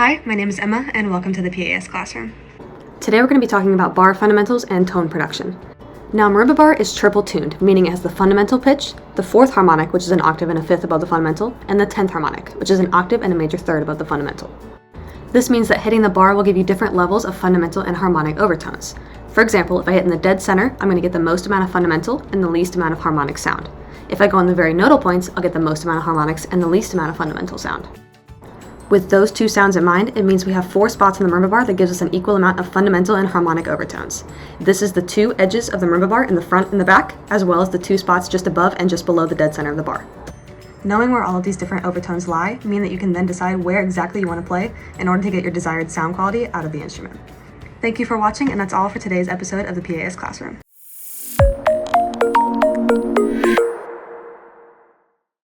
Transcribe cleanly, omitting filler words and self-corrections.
Hi, my name is Emma, and welcome to the PAS classroom. Today we're going to be talking about bar fundamentals and tone production. Now, marimba bar is triple tuned, meaning it has the fundamental pitch, the fourth harmonic, which is an octave and a fifth above the fundamental, and the 10th harmonic, which is an octave and a major third above the fundamental. This means that hitting the bar will give you different levels of fundamental and harmonic overtones. For example, if I hit in the dead center, I'm going to get the most amount of fundamental and the least amount of harmonic sound. If I go on the very nodal points, I'll get the most amount of harmonics and the least amount of fundamental sound. With those two sounds in mind, it means we have 4 spots in the marimba bar that gives us an equal amount of fundamental and harmonic overtones. This is the 2 edges of the marimba bar in the front and the back, as well as the 2 spots just above and just below the dead center of the bar. Knowing where all of these different overtones lie mean that you can then decide where exactly you want to play in order to get your desired sound quality out of the instrument. Thank you for watching, and that's all for today's episode of the PAS Classroom.